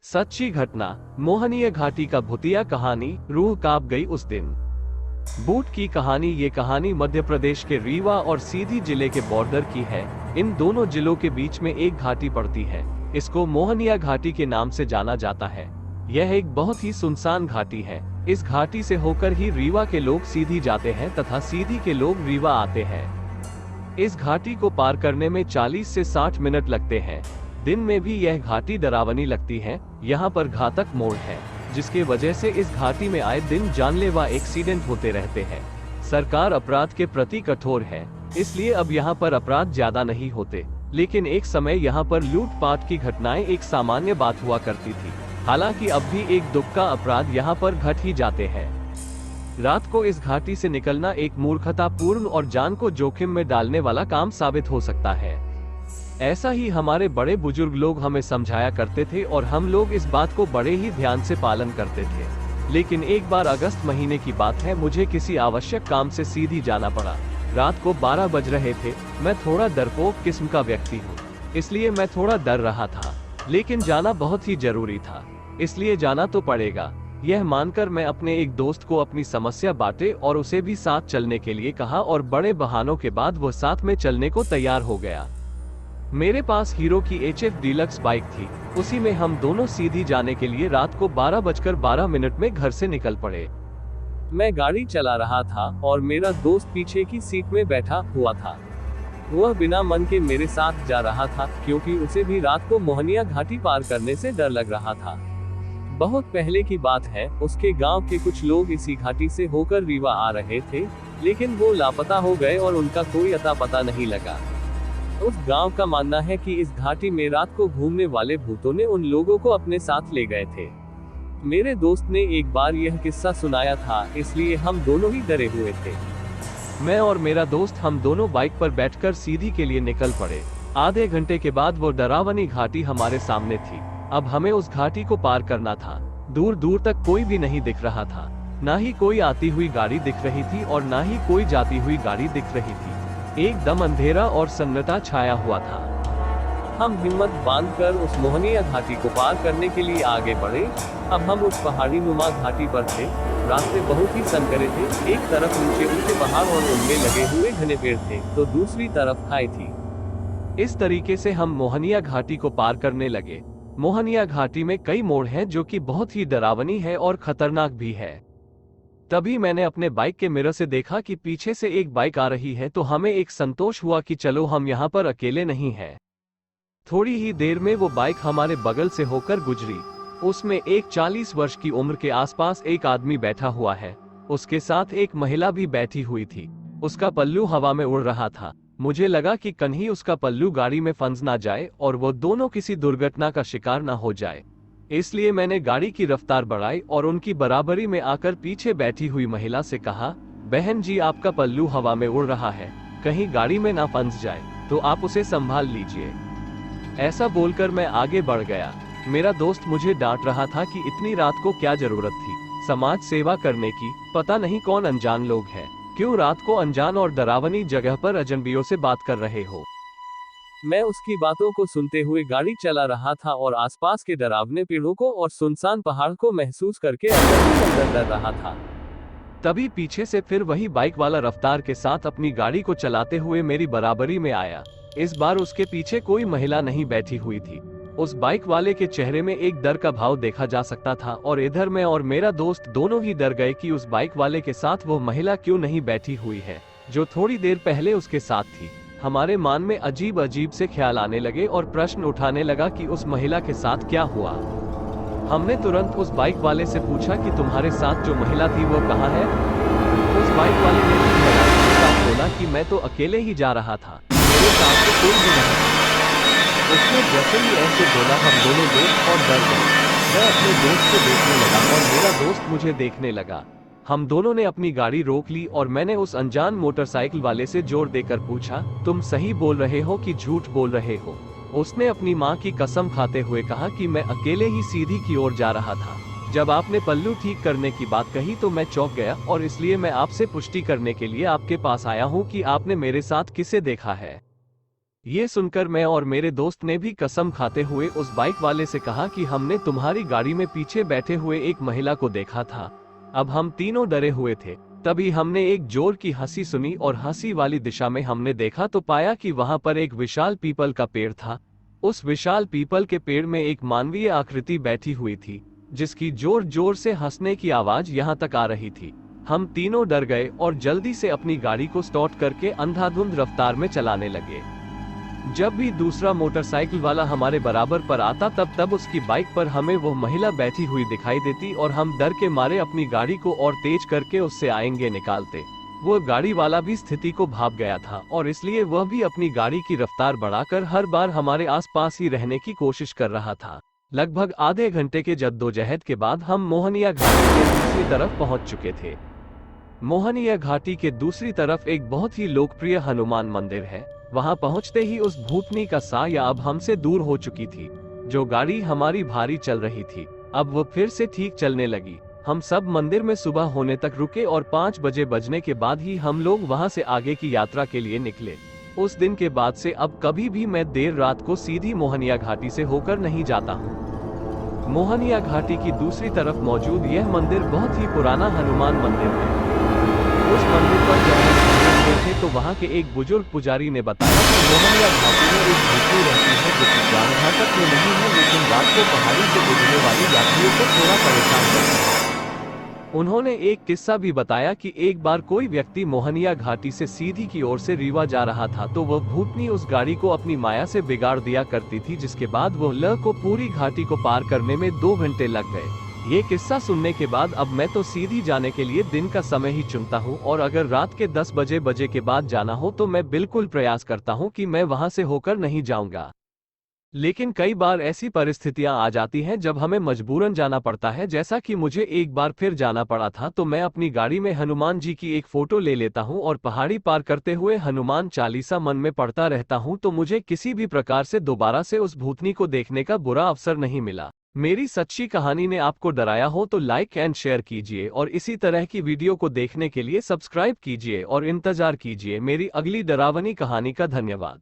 सच्ची घटना, मोहनीय घाटी का भूतिया कहानी, रूह कांप गई उस दिन। बूट की कहानी। ये कहानी मध्य प्रदेश के रीवा और सीधी जिले के बॉर्डर की है। इन दोनों जिलों के बीच में एक घाटी पड़ती है। इसको मोहनिया घाटी के नाम से जाना जाता है। यह एक बहुत ही सुनसान घाटी है। इस घाटी से होकर ही रीवा के लोग सीधी जाते हैं तथा सीधी के लोग रीवा आते हैं। इस घाटी को पार करने में 40 से 60 मिनट लगते हैं। दिन में भी यह घाटी डरावनी लगती है। यहाँ पर घातक मोड़ है, जिसके वजह से इस घाटी में आए दिन जानलेवा एक्सीडेंट होते रहते हैं। सरकार अपराध के प्रति कठोर है, इसलिए अब यहाँ पर अपराध ज्यादा नहीं होते। लेकिन एक समय यहाँ पर लूटपाट की घटनाएं एक सामान्य बात हुआ करती थी। हालांकि अब भी एक दुक्का अपराध यहाँ पर घट ही जाते हैं। रात को इस घाटी से निकलना एक मूर्खतापूर्ण और जान को जोखिम में डालने वाला काम साबित हो सकता है। ऐसा ही हमारे बड़े बुजुर्ग लोग हमें समझाया करते थे और हम लोग इस बात को बड़े ही ध्यान से पालन करते थे। लेकिन एक बार अगस्त महीने की बात है, मुझे किसी आवश्यक काम से सीधी जाना पड़ा। रात को 12 बज रहे थे। मैं थोड़ा डरपोक किस्म का व्यक्ति हूँ, इसलिए मैं थोड़ा डर रहा था, लेकिन जाना बहुत ही जरूरी था, इसलिए जाना तो पड़ेगा। यह मानकर मैं अपने एक दोस्त को अपनी समस्या बांटे और उसे भी साथ चलने के लिए कहा और बड़े बहानों के बाद वो साथ में चलने को तैयार हो गया। मेरे पास हीरो की HF डीलक्स बाइक थी। उसी में हम दोनों सीधी जाने के लिए रात को 12:12 में घर से निकल पड़े। मैं गाड़ी चला रहा था और मेरा दोस्त पीछे की सीट में बैठा हुआ था। वह बिना मन के मेरे साथ जा रहा था, क्योंकि उसे भी रात को मोहनिया घाटी पार करने से डर लग रहा था। बहुत पहले की बात है, उसके गांव के कुछ लोग इसी घाटी से होकर रीवा आ रहे थे, लेकिन वो लापता हो गए और उनका कोई अता पता नहीं लगा। उस गांव का मानना है कि इस घाटी में रात को घूमने वाले भूतों ने उन लोगों को अपने साथ ले गए थे। मेरे दोस्त ने एक बार यह किस्सा सुनाया था, इसलिए हम दोनों ही डरे हुए थे। मैं और मेरा दोस्त हम दोनों बाइक पर बैठकर सीधी के लिए निकल पड़े। आधे घंटे के बाद वो डरावनी घाटी हमारे सामने थी। अब हमें उस घाटी को पार करना था। दूर दूर तक कोई भी नहीं दिख रहा था, ना ही कोई आती हुई गाड़ी दिख रही थी और ना ही कोई जाती हुई गाड़ी दिख रही थी। एकदम अंधेरा और सन्नाटा छाया हुआ था। हम हिम्मत बांधकर उस मोहनिया घाटी को पार करने के लिए आगे बढ़े। अब हम उस पहाड़ी नुमा घाटी पर थे। रास्ते बहुत ही संकरे थे। एक तरफ ऊंचे ऊंचे पहाड़ और उनमें लगे हुए घने पेड़ थे, तो दूसरी तरफ खाई थी। इस तरीके से हम मोहनिया घाटी को पार करने लगे। मोहनिया घाटी में कई मोड़ हैं जो कि बहुत ही डरावनी है और खतरनाक भी है। तभी मैंने अपने बाइक के मिरर से देखा कि पीछे से एक बाइक आ रही है, तो हमें एक संतोष हुआ कि चलो हम यहाँ पर अकेले नहीं हैं। थोड़ी ही देर में वो बाइक हमारे बगल से होकर गुजरी। उसमें एक 40 वर्ष की उम्र के आसपास एक आदमी बैठा हुआ है। उसके साथ एक महिला भी बैठी हुई थी। उसका पल्लू हवा में उड़ रहा था। मुझे लगा कि कहीं उसका पल्लू गाड़ी में फंस ना जाए और वो दोनों किसी दुर्घटना का शिकार ना हो जाए। इसलिए मैंने गाड़ी की रफ्तार बढ़ाई और उनकी बराबरी में आकर पीछे बैठी हुई महिला से कहा, बहन जी, आपका पल्लू हवा में उड़ रहा है, कहीं गाड़ी में ना फंस जाए, तो आप उसे संभाल लीजिए। ऐसा बोलकर मैं आगे बढ़ गया। मेरा दोस्त मुझे डांट रहा था कि इतनी रात को क्या जरूरत थी समाज सेवा करने की, पता नहीं कौन अनजान लोग हैं, क्यों रात को अनजान और डरावनी जगह पर अजनबियों से बात कर रहे हो। मैं उसकी बातों को सुनते हुए गाड़ी चला रहा था और आसपास के डरावने पेड़ों को और सुनसान पहाड़ को महसूस करके अंदर ही अंदर डर रहा था। तभी पीछे से फिर वही बाइक वाला रफ्तार के साथ अपनी गाड़ी को चलाते हुए मेरी बराबरी में आया। इस बार उसके पीछे कोई महिला नहीं बैठी हुई थी। उस बाइक वाले के चेहरे में एक डर का भाव देखा जा सकता था और इधर मैं और मेरा दोस्त दोनों ही डर गए कि उस बाइक वाले के साथ वो महिला क्यों नहीं बैठी हुई है, जो थोड़ी देर पहले उसके साथ थी। हमारे मन में अजीब अजीब से ख्याल आने लगे और प्रश्न उठाने लगा कि उस महिला के साथ क्या हुआ। हमने तुरंत उस बाइक वाले से पूछा कि तुम्हारे साथ जो महिला थी वो कहाँ है। उस बाइक वाले ने हैरानी के साथ बोला कि मैं तो अकेले ही जा रहा था, मेरे साथ तो कोई भी नहीं। उसने जैसे ही ऐसे बोला हम दोनों दोस्त और डर गए। मैं अपने दोस्त को देखने लगा और मेरा दोस्त मुझे देखने लगा। हम दोनों ने अपनी गाड़ी रोक ली और मैंने उस अनजान मोटरसाइकिल वाले से जोर देकर पूछा, तुम सही बोल रहे हो कि झूठ बोल रहे हो। उसने अपनी माँ की कसम खाते हुए कहा कि मैं अकेले ही सीधी की ओर जा रहा था। जब आपने पल्लू ठीक करने की बात कही तो मैं चौंक गया और इसलिए मैं आपसे पुष्टि करने के लिए आपके पास आया हूँ कि आपने मेरे साथ किसे देखा है। ये सुनकर मैं और मेरे दोस्त ने भी कसम खाते हुए उस बाइक वाले से कहा कि हमने तुम्हारी गाड़ी में पीछे बैठे हुए एक महिला को देखा था। अब हम तीनों डरे हुए थे। तभी हमने एक जोर की हंसी सुनी और हंसी वाली दिशा में हमने देखा तो पाया कि वहां पर एक विशाल पीपल का पेड़ था। उस विशाल पीपल के पेड़ में एक मानवीय आकृति बैठी हुई थी, जिसकी जोर जोर से हंसने की आवाज यहाँ तक आ रही थी। हम तीनों डर गए और जल्दी से अपनी गाड़ी को स्टार्ट करके अंधाधुंध रफ्तार में चलाने लगे। जब भी दूसरा मोटरसाइकिल वाला हमारे बराबर पर आता तब उसकी बाइक पर हमें वो महिला बैठी हुई दिखाई देती और हम डर के मारे अपनी गाड़ी को और तेज करके उससे आएंगे निकालते। वो गाड़ी वाला भी स्थिति को भाप गया था और इसलिए वह भी अपनी गाड़ी की रफ्तार बढ़ाकर हर बार हमारे आसपास ही रहने की कोशिश कर रहा था। लगभग आधे घंटे के जद्दोजहद के बाद हम मोहनिया घाटी के दूसरी तरफ पहुंच चुके थे। मोहनिया घाटी के दूसरी तरफ एक बहुत ही लोकप्रिय हनुमान मंदिर है। वहां पहुंचते ही उस भूतनी का साया अब हमसे दूर हो चुकी थी। जो गाड़ी हमारी भारी चल रही थी अब वो फिर से ठीक चलने लगी। हम सब मंदिर में सुबह होने तक रुके और 5 बजे बजने के बाद ही हम लोग वहां से आगे की यात्रा के लिए निकले। उस दिन के बाद से अब कभी भी मैं देर रात को सीधी मोहनिया घाटी से होकर नहीं जाता हूँ। मोहनिया घाटी की दूसरी तरफ मौजूद यह मंदिर बहुत ही पुराना हनुमान मंदिर है। उस मंदिर पर जब हम गए थे तो वहाँ के एक बुजुर्ग पुजारी ने बताया कि मोहनिया घाटी में एक भूतनी रहती है जो कि जानघातक में नहीं है, लेकिन रात को पहाड़ी से गुजरने वाली यात्रियों को थोड़ा परेशान करती है। उन्होंने एक किस्सा भी बताया कि एक बार कोई व्यक्ति मोहनिया घाटी से सीधी की ओर से रीवा जा रहा था तो वह भूतनी उस गाड़ी को अपनी माया से बिगाड़ दिया करती थी, जिसके बाद वह ल को पूरी घाटी को पार करने में 2 घंटे लग गए। ये किस्सा सुनने के बाद अब मैं तो सीधी जाने के लिए दिन का समय ही चुनता हूँ और अगर रात के 10 बजे के बाद जाना हो तो मैं बिल्कुल प्रयास करता हूँ कि मैं वहां से होकर नहीं जाऊंगा। लेकिन कई बार ऐसी परिस्थितियां आ जाती हैं जब हमें मजबूरन जाना पड़ता है, जैसा कि मुझे एक बार फिर जाना पड़ा था। तो मैं अपनी गाड़ी में हनुमान जी की एक फोटो ले लेता हूं और पहाड़ी पार करते हुए हनुमान चालीसा मन में पढ़ता रहता हूं, तो मुझे किसी भी प्रकार से दोबारा से उस भूतनी को देखने का बुरा अवसर नहीं मिला। मेरी सच्ची कहानी ने आपको डराया हो तो लाइक एंड शेयर कीजिए और इसी तरह की वीडियो को देखने के लिए सब्सक्राइब कीजिए और इंतजार कीजिए मेरी अगली डरावनी कहानी का। धन्यवाद।